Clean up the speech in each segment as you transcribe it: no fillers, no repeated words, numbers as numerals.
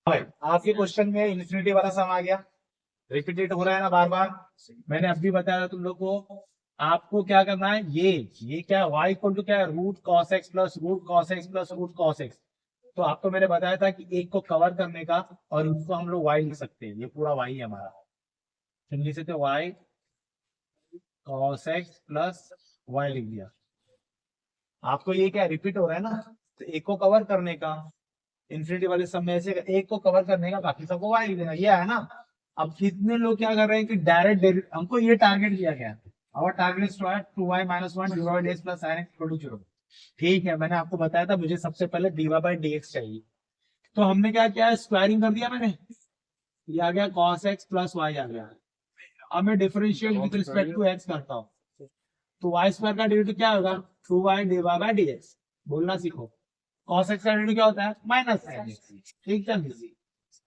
आपके क्वेश्चन में इन्फिनिटी वाला सम आ गया, रिपीटेड हो रहा है ना बार बार। मैंने अभी बताया तुम लोग को, आपको क्या करना है, ये क्या है, y इक्वल टू क्या है, root cos X plus root cos X plus root cos X. तो आपको मैंने बताया था कि एक को कवर करने का, और उसको हम लोग y लिख सकते हैं, ये पूरा y है हमारा, लिख सकते y cos X plus y लिख दिया। आपको ये क्या रिपीट हो रहा है ना, तो एक को कवर करने का, इन्फिनिटी वाले सब में से एक को कवर करने का, बाकी सबको वाई लिख देना, ये है ना। अब कितने लोग क्या कर रहे हैं कि डायरेक्ट हमको ये टारगेट दिया गया, और target is 2y - 1 divide by x plus sin x equal to 0। ठीक है, मैंने आपको बताया था मुझे सबसे पहले dy बाय dx चाहिए, तो हमने क्या किया, स्क्वायरिंग कर दिया मैंने, ये आ गया cos x प्लस y आ गया। अब मैं differentiate with respect to x करता हूँ, तो y स्क्वायर का डेरिवेटिव क्या होगा, 2y dy बाय dx। बोलना सीखो, cos x का डेरिवेटिव क्या होता है, माइनस sin x, ठीक है।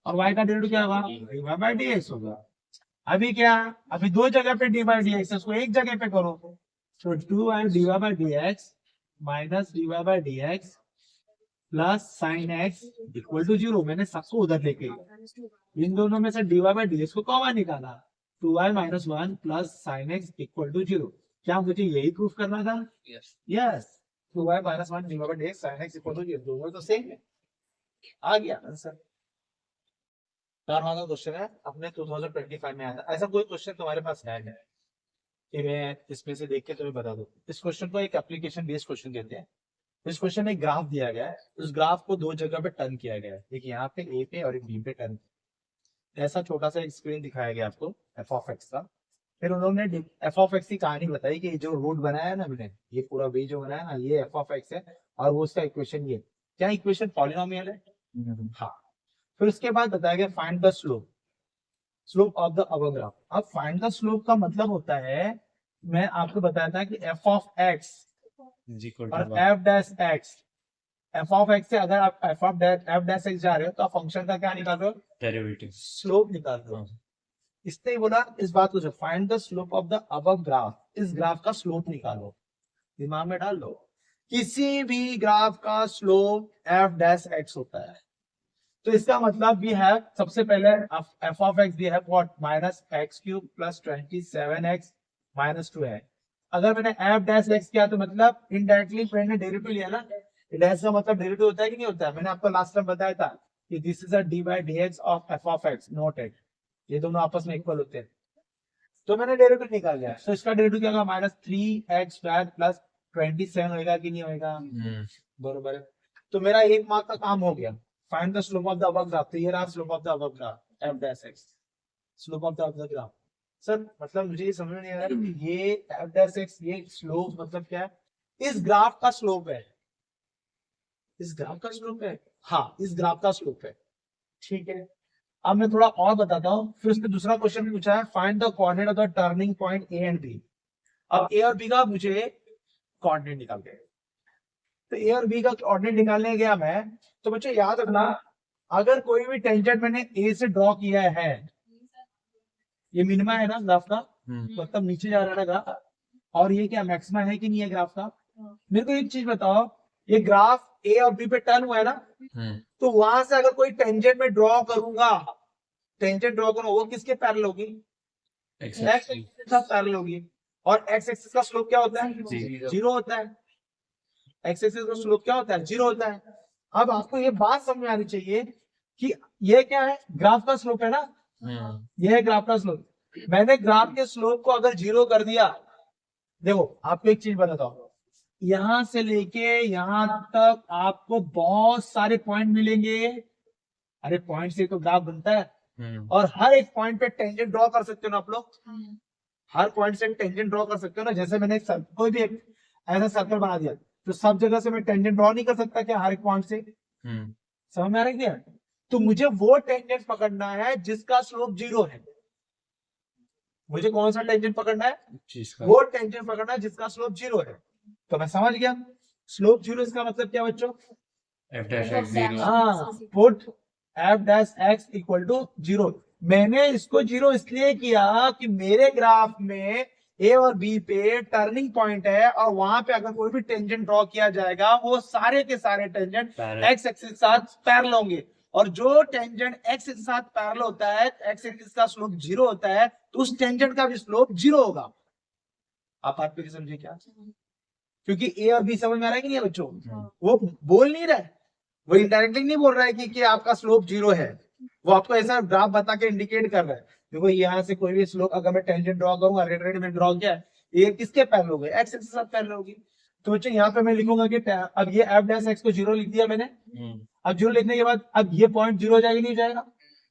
और y का डेरिवेटिव क्या होगा, dy बाय dx होगा। अभी क्या, अभी दो जगह पे dy बाय dx, इसको एक जगह पे करो, तो 2y dy by dx minus dy by dx plus sin x equal to 0। मैंने सबको उधर लेके, इन दोनों में से dy बाय dx को कॉमन निकाला, 2y - 1 plus sin x equal to 0। क्या मुझे यही प्रूफ करना था, yes. 2y - 1 dy by dx sin x equal to 0, दोनों तो सेम है, आ गया आंसर। 4 मार्क्स का क्वेश्चन है, अपने 2025 में आया था। ऐसा कोई क्वेश्चन तुम्हारे पास है क्या कि मैं इसमें से देख के तुम्हें बता दूं? इस क्वेश्चन को एक एप्लीकेशन बेस्ड क्वेश्चन कहते हैं। इस क्वेश्चन में एक ग्राफ दिया गया है, उस ग्राफ को दो जगह पे टर्न किया गया है, एक यहाँ पे ए पे और एक बी पे टर्न। ऐसा छोटा सा एक स्क्रीन दिखाया गया आपको एफ ऑफ एक्स का। फिर उन्होंने एफ ऑफ एक्स की कहानी बताई कि जो रूट बनाया है ना हमने, ये पूरा वे जो बनाया ना, ये एफ ऑफ एक्स है, और वो उसका इक्वेशन ये क्या, इक्वेशन पॉलिनोमियल है। हाँ, फिर उसके बाद बताया गया find the slope, slope of the above graph. अब फाइंड द स्लोप का मतलब होता है, मैं आपको बताया था कि एफ ऑफ एक्स और F dash x, F of x से अगर आप एफ डैश एक्स जा रहे हो तो आप फंक्शन का क्या निकाल रहे हो, डेरिवेटिव, स्लोप निकाल रहे हो। इसने बोला इस बात को, find the slope of the above graph, इस ग्राफ का स्लोप निकालो, दिमाग में डाल लो। किसी भी ग्राफ का स्लोप एफ डैश एक्स होता है, तो इसका मतलब भी है, सबसे पहले एफ ऑफ एक्स भी है what, minus x cube plus 27x minus 2 है। अगर मैंने एफ डैश एक्स किया तो मतलब इनडायरेक्टली मैंने डेरिवेटिव लिया ना, डैश का मतलब डेरिवेटिव होता है कि नहीं होता है। मैंने आपको लास्ट टाइम बताया था कि this is a D by D x of F of x not x, ये दोनों आपस में इक्वल होते हैं, तो मैंने डेरिवेटिव निकाल लिया। तो इसका डेरिवेटिव क्या होगा, माइनस 3x² प्लस 27 होगा कि नहीं होगा, बरोबर है। तो मेरा एक मार्क का काम हो गया, find the slope of the above graph. तो ये रहा slope of the above graph F dash x, slope of the above graph. Sir मतलब मुझे ये समझ नहीं आ रहा है, ये एफ डैश एक्स, ये स्लोप मतलब क्या है, इस ग्राफ का स्लोप है, इस ग्राफ का स्लोप है, हाँ इस ग्राफ का स्लोप है, ठीक है। अब मैं थोड़ा और बताता हूँ, फिर उसने दूसरा क्वेश्चन भी पूछा है, find the coordinate of the turning point A and B. अब ए और बी का मुझे कोऑर्डिनेट निकाल के, तो ए और बी का कोऑर्डिनेट निकालने गया मैं, तो बच्चों याद रखना, अगर कोई भी टेंजेंट मैंने ए से ड्रॉ किया है, ये मिनिमा है ना ग्राफ का, मतलब नीचे जा रहा है ग्राफ, और ये क्या मैक्सिमा है कि नहीं है ग्राफ का। मेरे को एक चीज बताओ, ये ग्राफ ए और बी पे टर्न हुआ है ना, तो वहां से अगर कोई टेंजेंट में ड्रॉ करूंगा, टेंजेंट ड्रॉ करूंगा, वो किसके पैरेलल होगी, एक्स एक्सिस के साथ पैरेलल होगी। और एक्स एक्सिस का स्लोप क्या होता है, जीरो होता है। एक्स एक्सिस का स्लोप क्या होता है, जीरो होता है। अब आपको ये बात समझ में आनी चाहिए कि ये क्या है, ग्राफ का स्लोप है ना, ये है ग्राफ का स्लोप। मैंने ग्राफ के स्लोप को अगर जीरो कर दिया, देखो आपको एक चीज बताता हूँ, यहां से लेके यहां तक आपको बहुत सारे पॉइंट मिलेंगे, अरे पॉइंट से तो ग्राफ बनता है, और हर एक पॉइंट पे टेंजेंट ड्रॉ कर सकते हो ना आप लोग, हर पॉइंट से टेंजेंट ड्रॉ कर सकते हो ना। जैसे मैंने कोई भी एक ऐसा सर्कल बना दिया, तो सब जगह से मैं टेंजेंट ड्रॉ नहीं कर सकता क्या, हर एक पॉइंट से, समझ में आ रहा है। तो मुझे वो टेंजेंट पकड़ना है जिसका स्लोप जीरो है, मुझे कौन सा टेंजेंट पकड़ना है, वो टेंजेंट पकड़ना है जिसका स्लोप जीरो है। तो मैं समझ गया, स्लोप जीरो इसका मतलब क्या बच्चों, एफ डैश एक्स जीरो, हाँ put F dash X equal to zero. मैंने इसको जीरो इसलिए किया कि मेरे ग्राफ में ए और बी पे टर्निंग पॉइंट है, और वहां पे अगर कोई भी टेंजेंट ड्रॉ किया जाएगा, वो सारे के सारे टेंजेंट एक्स एक्सिस के साथ पैरेलल होंगे। और जो टेंजेंट एक्स के साथ पैरेलल होता है, एक्स एक्सिस का स्लोप 0 होता है, तो उस टेंजेंट का भी स्लोप 0 होगा। आप बात पे समझे क्या? क्योंकि ए और बी समझ में आ रहा है कि नहीं बच्चों? वो बोल नहीं रहा है, वो इनडायरेक्टली नहीं बोल रहा है कि आपका स्लोप 0 है, वो आपको ऐसा ग्राफ बता के इंडिकेट कर रहा है। देखो यहाँ से कोई भी स्लोप अगर मैं टेंजेंट ड्रॉ करूंगा, रेड में ड्रॉ किया है, ये किसके पैरेलल होगी? एक्स एक्सिस के साथ पैरेलल होगी। तो बच्चों यहाँ पे मैं लिखूंगा कि अब ये एफ डैश एक्स को 0 लिख दिया मैंने। अब 0 लिखने के बाद अब ये पॉइंट 0 हो जाएगा, नहीं हो जाएगा?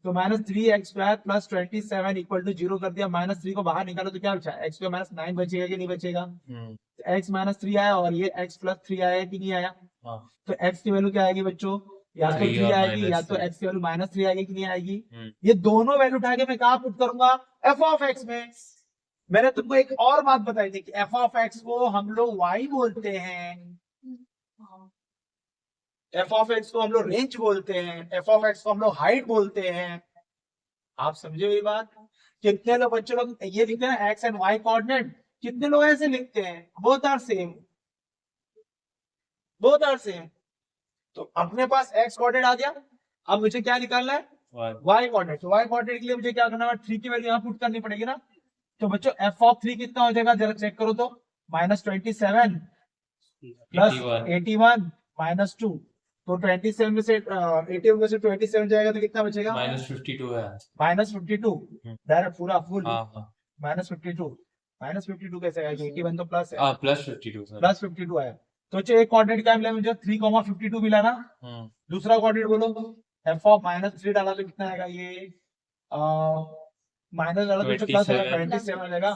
तो -3x² + 27 = 0 कर दिया। -3 को बाहर निकालो तो क्या बचा? x² -9 बचेगा कि नहीं बचेगा? x -3 आया और ये x + 3 आया कि नहीं आया? तो x की वैल्यू क्या आएगी बच्चों? या तो 3 आएगी या तो x की वैल्यू -3 आएगी कि नहीं आएगी? ये दोनों वैल्यू उठा के मैं कहाँ पुट करूंगा? f(x) में। मैंने तुमको एक और बात बताई थी कि f(x) को हम लोग y बोलते हैं, f(x) को हम लोग रेंज बोलते हैं, f(x) को हम लोग हाइट बोलते हैं। आप समझे ये बात? कितने लोग बच्चों लोग ये लिखते हैं x एंड y कोऑर्डिनेट, कितने लोग ऐसे लिखते हैं? Both are same, both are same. तो अपने पास x कोऑर्डिनेट आ गया, अब मुझे क्या निकालना है? y coordinate. तो y कोऑर्डिनेट के लिए मुझे क्या करना है? 3 की वैल्यू यहाँ पुट करनी पड़ेगी ना। तो बच्चों f(3) कितना हो जाएगा? जरा चेक करो तो। -27 + 81 - 2, तो 27 में से 81 में से 27 जाएगा तो कितना बचेगा? -52 है। -52 डायरेक्ट पूरा फुल। -52 -52 कैसे आएगा? 81 तो प्लस है, +52 आया। तो एक कोऑर्डिनेट क्या मिला मुझे? 3,52 मिला ना। दूसरा कोऑर्डिनेट बोलो। f(-3) डाला तो कितना आएगा? ये माइनस डाला तो प्लस आएगा, 27 आ जाएगा।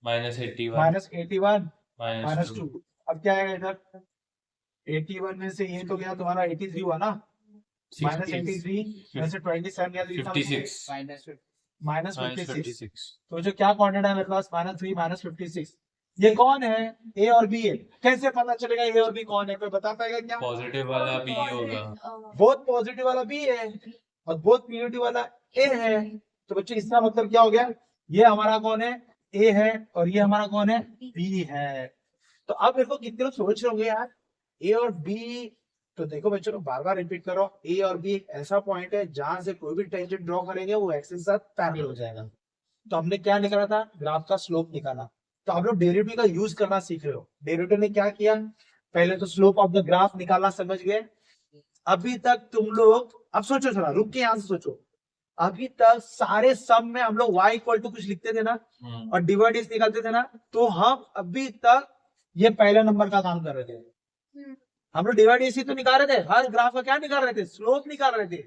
-81 -2, अब क्या आएगा इधर? 81 में से ये तो गया तुम्हारा 83 हुआ ना, -83 में से 27 गया, -56। तो जो क्या कोऑर्डिनेट है मेरे पास? -3 -56। ये कौन है? ए और बी है। कैसे पता चलेगा ए और बी कौन है? कोई बता पाएगा क्या? पॉजिटिव वाला बी होगा, बहुत पॉजिटिव वाला बी है और बहुत निगेटिव वाला ए है। तो बच्चों इसका मतलब क्या हो गया? ये हमारा कौन है? ए है और ये हमारा कौन है? बी है। तो अब देखो कितने लोग सोच रहे होंगे यार ए और बी। तो देखो बच्चों को बार बार रिपीट करो, ए और बी एक ऐसा पॉइंट है जहां से कोई भी टेंजेंट ड्रॉ करेंगे वो एक्स के साथ पैरेलल हो जाएगा। तो हमने क्या निकाला था? ग्राफ का स्लोप निकाला। तो आप लोग डेरिवेटिव का यूज करना सीख रहे हो। डेरिवेटिव ने क्या किया? पहले तो स्लोप ऑफ द ग्राफ निकालना समझ गए। अभी तक तुम लोग, अब सोचो थोड़ा रुक के यहां से सोचो, अभी तक सारे सम में हम लोग y इक्वल टू कुछ लिखते थे ना और डिवाइड निकालते थे ना। तो हम अभी तक ये पहला नंबर का काम कर रहे थे। हम लोग डिवाइड इसी तो निकाल रहे थे, हर ग्राफ का क्या निकाल रहे थे? स्लोप निकाल रहे थे।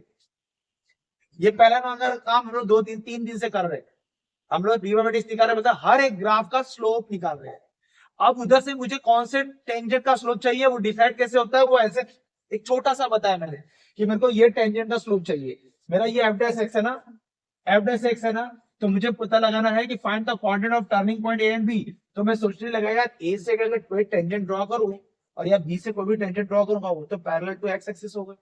ये पहला नंबर काम हम लोग 2-3 दिन से कर रहे हैं। हम लोग डिवाइड निकाल रहे, मतलब हर एक ग्राफ का स्लोप निकाल रहे हैं। अब उधर से मुझे कौन से टेंजेंट का स्लोप चाहिए, वो डिसाइड कैसे होता है? वो ऐसे एक छोटा सा बताया मैंने कि मेरे को ये टेंजेंट का स्लोप चाहिए। मेरा ये f(x) है ना, f(x) है ना, तो मुझे पता लगाना है कि find the coordinate of turning point A and B. तो मैं सोचने लगा यार ए से अगर कोई टेंजेंट ड्रॉ करूं और या बी से कोई भी टेंजेंट ड्रॉ करूंगा वो तो पैरेलल टू एक्स एक्सिस होगा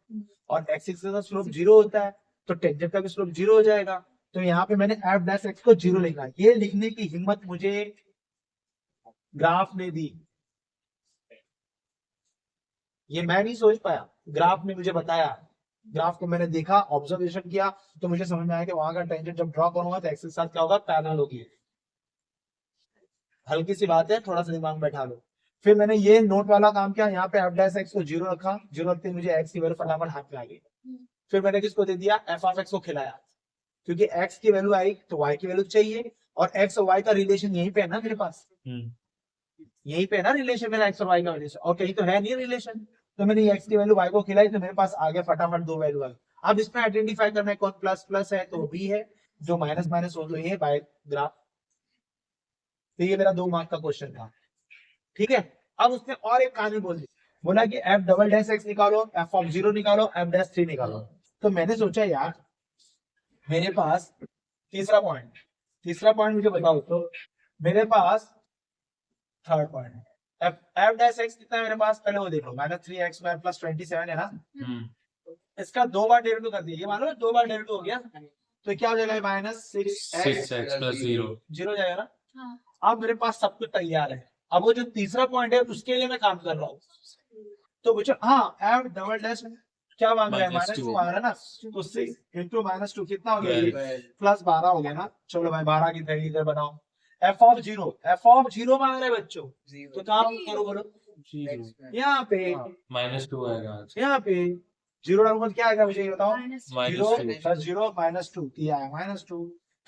और एक्स एक्सिस का स्लोप 0 होता है, तो टेंजेंट का भी स्लोप 0 हो जाएगा। तो यहाँ पे मैंने f(x) को 0 लिखा। ये लिखने की हिम्मत मुझे ग्राफ ने दी, ये मैं नहीं सोच पाया, ग्राफ ने मुझे बताया। ग्राफ को मैंने देखा, ऑब्जर्वेशन किया, तो मुझे समझ में आया कि वहां का टेंजेंट जब ड्रॉ करूंगा तो एक्स के साथ क्या होगा? पैरेलल होगी। हल्की सी बात है, थोड़ा सा दिमाग में बैठा लो। फिर मैंने ये नोट वाला काम किया, यहाँ पे f(x) को 0 रखा। 0 रखते मुझे x की वैल्यू फटाफट हाथ में आ गई। फिर मैंने किसको दे दिया? f(x) को खिलाया, क्योंकि x की वैल्यू आई तो y की वैल्यू चाहिए और x और y का रिलेशन यहीं पे है ना मेरे पास, यहीं पे है ना रिलेशन मेरा x और y का रिलेशन, और कहीं तो है नहीं रिलेशन। तो मैंने x की वैल्यू y को खिलाई तो मेरे पास आ गया फटाफट 2 वैल्यू आ गई। अब इसमें आइडेंटिफाई करना है कौन प्लस प्लस है तो b है, जो माइनस माइनस हो तो ये है बाय ग्राफ। तो ये मेरा 2 मार्क का क्वेश्चन था, ठीक है। अब उसने और एक कहानी बोल दी, बोला कि f(x) निकालो, f(0) निकालो, f(3) निकालो। तो मैंने सोचा यार मेरे पास तीसरा पॉइंट मुझे बताओ। तो मेरे पास थर्ड पॉइंट है f(x) कितना है मेरे पास? पहले वो देखो, -3x² + 27 है ना। इसका 2 बार डेरिवेटिव कर दिया, ये मान लो 2 बार डेरिवेटिव हो गया तो क्या हो जाएगा? -6x + 0 जाएगा ना। अब मेरे पास सब कुछ तैयार है। अब वो जो तीसरा पॉइंट है उसके लिए मैं काम कर रहा हूँ। तो बच्चों हाँ f(x) क्या मांग रहा है? -2 -2 मांग रहा है ना, तो 6 इंटू -2 कितना हो गया? प्लस 12 हो गया ना। चलो भाई 12 की वैल्यू इधर बनाओ। f ऑफ 0 मांग रहे बच्चों, तो काम करो बोलो यहाँ पे, -2 आएगा आंसर। यहाँ पे 0 डालूंगा तो क्या आएगा मुझे ये बताओ? -2 प्लस 0 -2 किया है -2।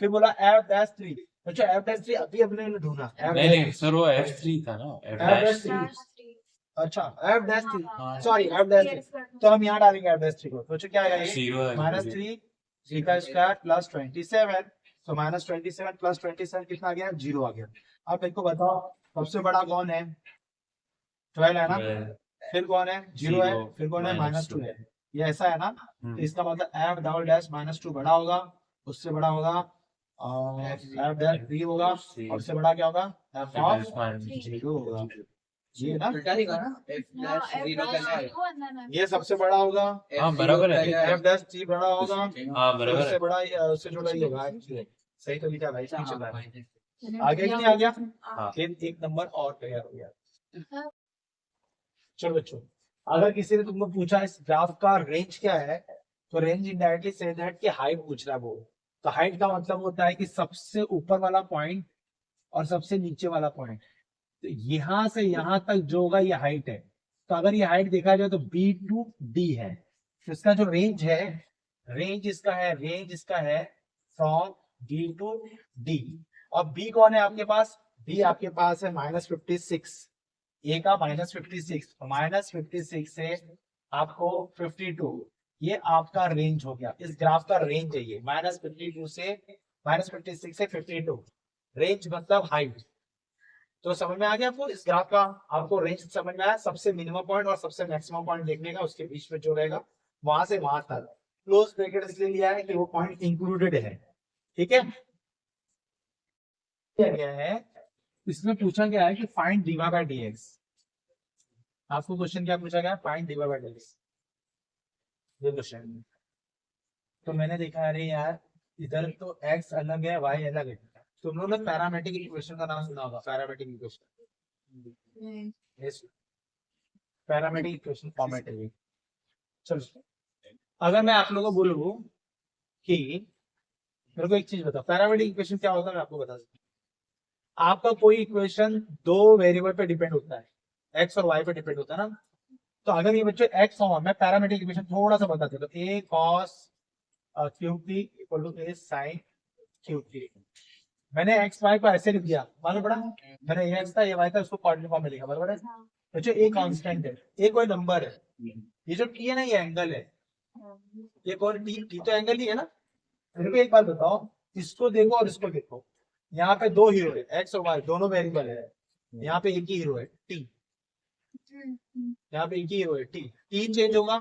फिर बोला f'3, बच्चों f'3 अभी अपने ने ढूंढा नहीं सर वो F3 था ना f'3। अच्छा f'3 हाँ। सॉरी f'3, तो हम यहाँ डालेंगे f'3 को, सोचो क्या आएगा ये? 0 आएगा। -3 g का स्क्वायर प्लस 27, तो -27 प्लस 27 कितना आ गया? 0 आ गया। अब देखो बताओ सबसे बड़ा कौन है? 12 है ना, फिर कौन है? 0 है, फिर कौन है? -2 है। ये ऐसा है ना, तो इसका मतलब f डबल डैश -2 बड़ा होगा, उससे बड़ा होगा f डैश 3 होगा, और उससे बड़ा क्या होगा? f ऑफ 0 होगा। ये ना ये सबसे बड़ा होगा, हाँ बराबर है। f डैश 3 बड़ा होगा, हाँ बराबर उससे है। बड़ा उससे छोटा ही होगा। सही तो लिखा भाई, ठीक चल रहा है। आगे कि नहीं आ गया? हाँ। फिर एक नंबर और क्लियर हो गया। चलो बच्चों, अगर किसी ने तुमको पूछा इस ग्राफ का रेंज क्या है, तो रेंज इनडायरेक्टली से दैट कि हाइट पूछ रहा है वो। तो हाइट का मतलब होता है कि सबसे ऊपर वाला पॉइंट और सबसे नीचे वाला पॉइंट, तो यहां से यहां तक जो होगा ये हाइट है। तो अगर ये हाइट देखा जाए तो B to D है, तो इसका जो रेंज है, रेंज इसका है फ्रॉम B to D। और B कौन है आपके पास? B आपके पास है -56, ए का -56, -56 से आपको 52, ये आपका रेंज हो गया। इस ग्राफ का रेंज है ये -52 से -56 से 52, रेंज मतलब हाइट। तो समझ में आ गया आपको इस ग्राफ का? आपको रेंज समझ में आया? सबसे मिनिमम पॉइंट और सबसे मैक्सिमम पॉइंट देखने का, उसके बीच में जो रहेगा वहां से वहां तक क्लोज ब्रैकेट इसलिए लिया है कि वो पॉइंट इंक्लूडेड है। ठीक है, क्या गया है इसमें पूछा गया है कि फाइंड dy बाय dx। आपको क्वेश्चन क्या पूछा गया? फाइंड dy बाय dx, ये क्वेश्चन। तो मैंने देखा अरे यार इधर तो x अलग है y अलग है। तुम लोगों ने पैरामेट्रिक इक्वेशन का नाम सुना होगा, parametric equation, parametric equation format है ये। चलो अगर मैं आप लोगों को बोलूं कि मेरे को एक चीज बताओ, पैरामेट्रिक इक्वेशन क्या होता है मैं आपको बता दूं। आपका कोई इक्वेशन दो वेरिएबल पे डिपेंड होता है, एक्स और वाई पे डिपेंड होता है ना। तो अगर ये बच्चे एक्स हो, मैं पैरामेट्रिक इक्वेशन थोड़ा सा बता देता हूं। A cos QT equal to A sine QT. मैंने एक्स वाई को ऐसे लिख दिया, मालूम पड़ा? मैंने ए एक्स था ए वाई था, उसको कोऑर्डिनेट फॉर्म में लिखा, बराबर है। बच्चों ए कांस्टेंट है, ए कोई नंबर है, ये जो टी है ना ये एंगल है, ये कौन टी तो एंगल ही है ना। मेरे को एक बात बताओ, इसको देखो और इसको देखो, यहाँ पे दो हीरो है, एक्स और वाई दोनों वेरिएबल है, यहाँ पे एक ही हीरो है टी, यहाँ पे एक ही हीरो है टी। टी चेंज होगा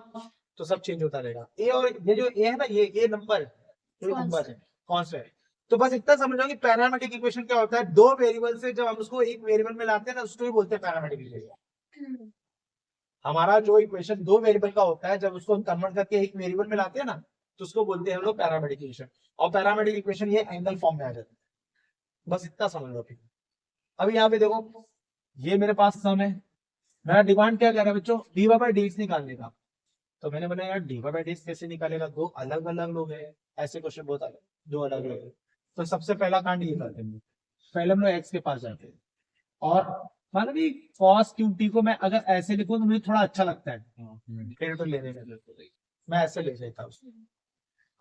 तो सब चेंज होता रहेगा। ए और ये जो ए है ना, ये नंबर है कांस्टेंट। तो बस इतना समझ लो कि पैरामेट्रिक इक्वेशन क्या होता है, दो वेरिएबल से जब हम उसको एक वेरिएबल में लाते हैं ना, उसको ही बोलते हैं पैरामेट्रिक इक्वेशन। हमारा जो इक्वेशन दो वेरिएबल का होता है, जब उसको कन्वर्ट करके एक वेरिएबल में लाते हैं ना, तो उसको बोलते हैं हम लोग पैरामेट्रिक इक्वेशन। और पैरामेट्रिक इक्वेशन ये एंगल फॉर्म में आ जाता है, बस इतना समझ लो। अभी यहाँ पे देखो, ये मेरे पास सम है, मेरा डिमांड क्या कर रहा है बच्चों? dy बाय dx निकालने का। तो मैंने बोला यार dy बाय dx कैसे निकालेगा, दो अलग अलग लोग हैं, ऐसे क्वेश्चन बहुत अलग, दो अलग लोग हैं। तो सबसे पहला कांड ये करते हैं, पहले हम लोग x के पास जाते हैं, और मतलब कि cos qt को मैं अगर ऐसे लिखूं तो मुझे थोड़ा अच्छा लगता है, तो लेने में मैं ऐसे ले लेता हूँ।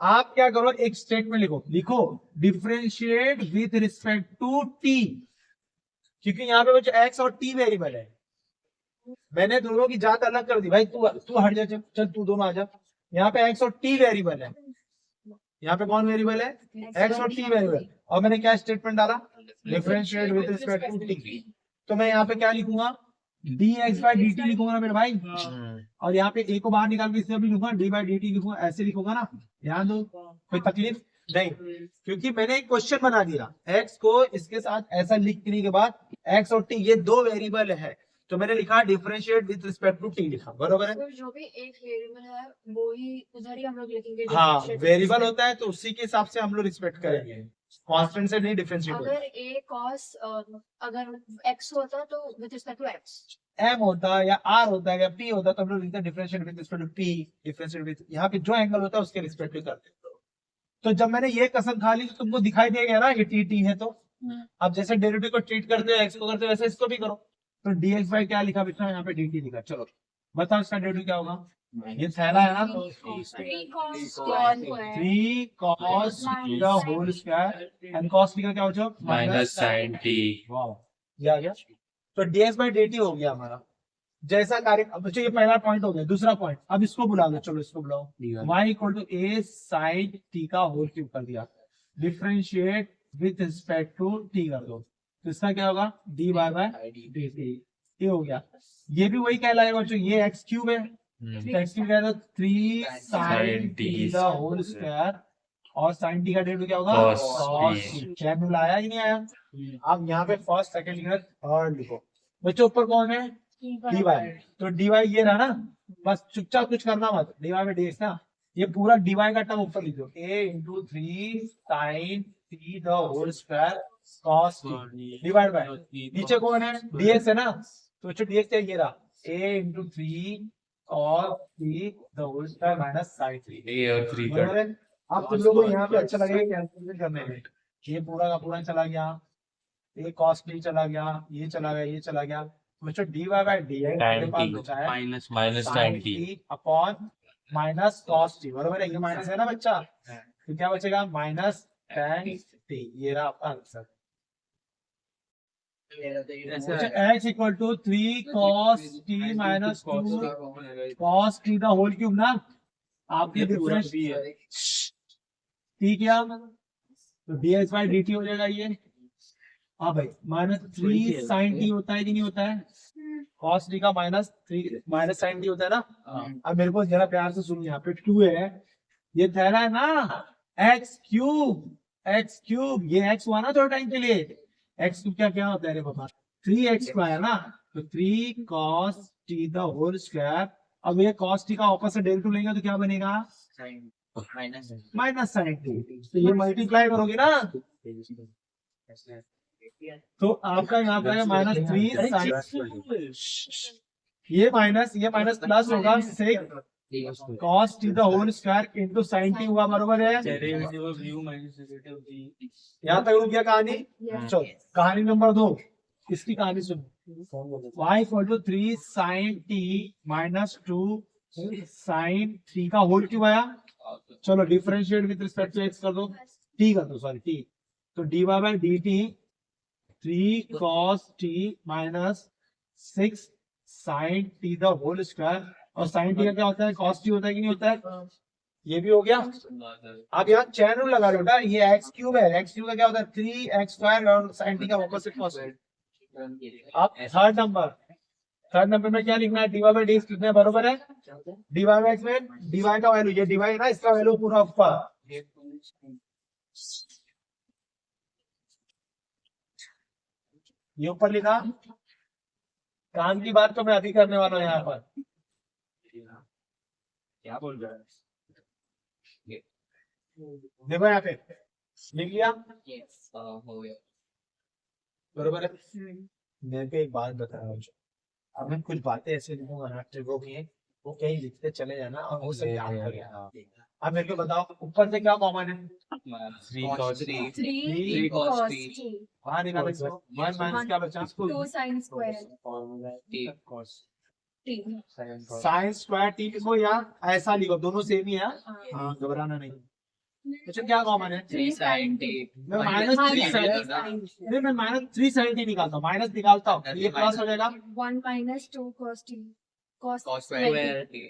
आप क्या करो, एक स्टेटमेंट लिखो differentiate with respect to t, क्योंकि यहाँ पे बच्चे x और t वेरिएबल है। मैंने दोनों की जात अलग कर दी भाई, तू हट जा, चल तू दोनों आ जा। यहाँ पे x और t वेरिएबल है, यहाँ पे कौन वेरिएबल है? x और t वेरिएबल। और मैंने क्या स्टेटमेंट डाला? Differentiate with respect to t। तो मैं यहाँ पे क्या लिखूंगा? dx बाय dt लिखूंगा ना मेरे भाई, और यहाँ पे a को बाहर निकाल के इससे भी लिखूंगा, d बाय dt लिखूंगा, ऐसे लिखूंगा ना। ध्यान दो, कोई तकलीफ नहीं, क्योंकि मैंने एक क्वेश्चन बना दिया। x को इसके साथ ऐसा लिखने के बाद x और t ये दो वेरिएबल है, तो मैंने लिखा differentiate with respect to t लिखा, बरोबर है। तो जो भी एक वेरिएबल है वो ही उधर ही हम लोग लिखेंगे। हाँ वेरिएबल होता है तो उसी के हिसाब से हम लोग रिस्पेक्ट करेंगे। कांस्टेंट से नहीं डिफरेंशिएट होता। अगर a cos अगर x होता तो with respect to x। m होता या r होता या p होता तो हम लोग लिखते हैं differentiate with respect to p, differentiate with, यहाँ पे जो एंगल होता है उसके रिस्पेक्ट में करते हैं। तो जब मैंने ये कसम खा ली तो तुमको दिखाई दे गया ना ये t है, तो अब जैसे डेरिवेटिव को ट्रीट करते हो x को करते हो वैसे इसको भी करो। तो dx बाय क्या लिखा बेटा, यहाँ पे dt लिखा। चलो बताओ इसका डेरिवेटिव क्या होगा। ये थैला है ना, तो 3 cos 3 cos the whole square and cos का क्या हो जाओ माइनस साइन टी। वाह, ये आ गया। तो dx by dt हो गया हमारा जैसा कार्य। अब बच्चों ये पहला पॉइंट हो गया। दूसरा पॉइंट, अब इसको बुला दो, चलो इसको बुलाओ। y equal to a sin t का होल क्यूब कर दिया, differentiate with respect to t कर दो, तो इसका क्या होगा dy बाय dt, ये हो गया। ये भी वही कहलाएगा बच्चों, ये x क्यूब है, x क्यूब क्या है 3 sin t का होल स्क्वायर, और sin t का डेरिवेटिव क्या होगा Cos t। क्या मिलाया ही नहीं आया। अब यहाँ पे फर्स्ट सेकंड लिखो, थर्ड लिखो। बच्चों ऊपर कौन है dy, तो dy ये रहा ना, बस चुपचाप कुछ करना मत, dy बाय dx ना, ये पूरा dy का टर्म ऊपर लिख दो, a into 3 sin t the whole square cos t divide by, नीचे कौन है dx है ना, तो बच्चों dx क्या ये रहा a into 3 cos t the whole square minus sin 3। ये और 3 का बराबर है। अब तुम लोगों को यहाँ पे अच्छा लगेगा कैलकुलेशन करने में, ये पूरा का पूरा चला गया, ये cos t चला गया, ये चला गया, ये चला गया, बच्चों dy बाय dx मेरे पास बचा है minus sine T. Upon minus cos t, बराबर है, ये माइनस है ना बच्चा, तो क्या बचेगा माइनस tan t, ये रहा आपका answer. x equal to 3 cos t minus 2 cos t the whole cube ना, आपके डिफरेंस t क्या, तो dx बाय dt हो जाएगा ये। हाँ भाई, माइनस 3 sin t होता है कि नहीं होता है, cos t का माइनस 3 माइनस sin t होता है ना। अब मेरे को जरा प्यार से सुन, यहाँ पे 2 है, ये थैला है ना x क्यूब, ये x हुआ ना थोड़ा टाइम के लिए, x क्यूब क्या क्या होता है रे पापा 3x स्क्वायर ना, तो 3 cos t the whole square. अब ये cos t का ऑपोजिट डेरिवेटिव लेंगे तो क्या बनेगा माइनस sin t, तो ये मल्टीप्लाई करोगे ना, तो आपका यहाँ पे माइनस 3 sin, ये माइनस प्लस होगा 6 cos t the whole square into sin t हुआ, बरोबर है। यहाँ तक रुक गया कहानी। चलो कहानी नंबर 2, इसकी कहानी सुनो। y equal to 3 sin t minus 2 sin 3 का होल क्यूब आया। चलो differentiate with respect to x कर दो, t कर दो, सॉरी t, तो dy बाय dt 3 cos t minus 6 sin t the whole square, और sin t का क्या होता है cos t होता है कि नहीं होता है, ये भी हो गया। आप यहाँ चैन रूल लगा लो बेटा, ये x क्यूब है, x क्यूब का क्या होता है 3x स्क्वायर, और sin t का ऑपोजिट cos t। अब थर्ड नंबर में क्या लिखना है dy बाय dx लिखना है, बरोबर है। dy बाय x में dy का वैल्यू, ये dy है ना, इसका वैल्यू पूरा ऊपर, ये ऊपर लिखा। काम की बात तो मैं अभी करने वाला हूँ यहाँ पर, क्या बोल रहा है? देखो यहाँ पे लिख लिया, हो गया। बरोबर है। मेरे को एक बात बता रहा हूँ, अब मैं कुछ बातें ऐसे लिखूंगा ना, ट्रिको की वो कहीं लिखते चले जाना, और वो सब याद कर लेना। अब मेरे को बताओ ऊपर से क्या कॉमन है 3 cos 3 cos t बाहर निकालो इसको, 1 माइनस क्या बचा 2 sin square t। Sine square T लिखो या ऐसा लिखो, दोनों सेम ही है, हाँ घबराना नहीं। अच्छा क्या कॉमन है 3 sin t। मैं माइनस 3 साइन, नहीं मैं माइनस 3 साइन टी निकालता हूँ, माइनस निकालता हूँ, ये प्लस हो जाएगा 1 minus 2 cos t cos cos square square t।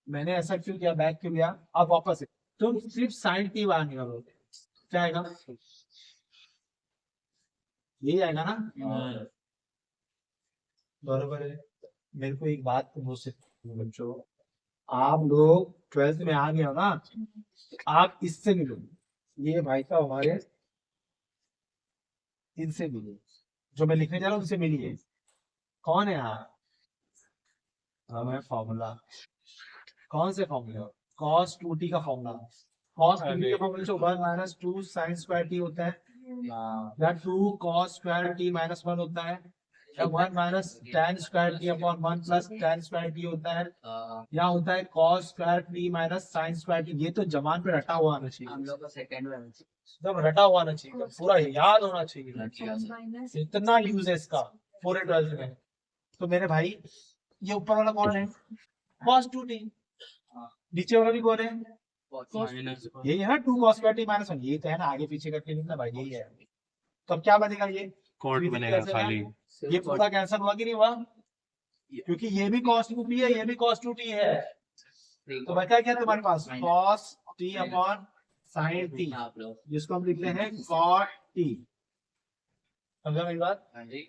मैंने ऐसा क्यों किया, बैक क्यों लिया, अब वापस से तुम सिर्फ साइन टी बाहर निकालो, क्या आएगा यही आएगा ना, बरोबर है। मेरे को एक बात मुझसे बच्चों, आप लोग 12th में आ गए हो ना, आप इससे मिलो, ये भाई साहब हमारे, इनसे मिलिए, जो मैं लिखने जा रहा हूँ उनसे मिलिए। कौन है आप, हमें फॉर्मूला, कौन से फॉर्मूला, cos 2t का फॉर्मूला cos 2t का फॉर्मूला से 1 माइनस 2 sin स्क्वायर t होता है या 2 cos स्क्वायर t माइनस 1 होता है या 1 minus tan square t upon 1 plus tan square t होता है या होता है cos square t minus sin square t। ये तो जबान पे रटा हुआ आना हम चाहिए, लोग का सेकंड में एकदम रटा हुआ आना चाहिए, पूरा याद होना चाहिए। माइनस इतना यूज है इसका पूरे 12th में। तो मेरे भाई ये ऊपर वाला कौन है? cos 2t। नीचे वाला भी कौन है? माइनस यही है ना 2 cos स्क्वायर t माइनस 1। ये तो है ना, आगे पीछे करके लिखना भाई, यही है। तो अब क्या बनेगा ये? कोट बनेगा खाली। ये पूरा कैंसिल हुआ कि नहीं हुआ? क्योंकि ये भी cos 2t है, ये भी cos 2t है। तो बचा क्या तुम्हारे पास? cos t upon sin t, आप लोग जिसको हम लिखते हैं cot t। समझा मेरी बात? हाँ जी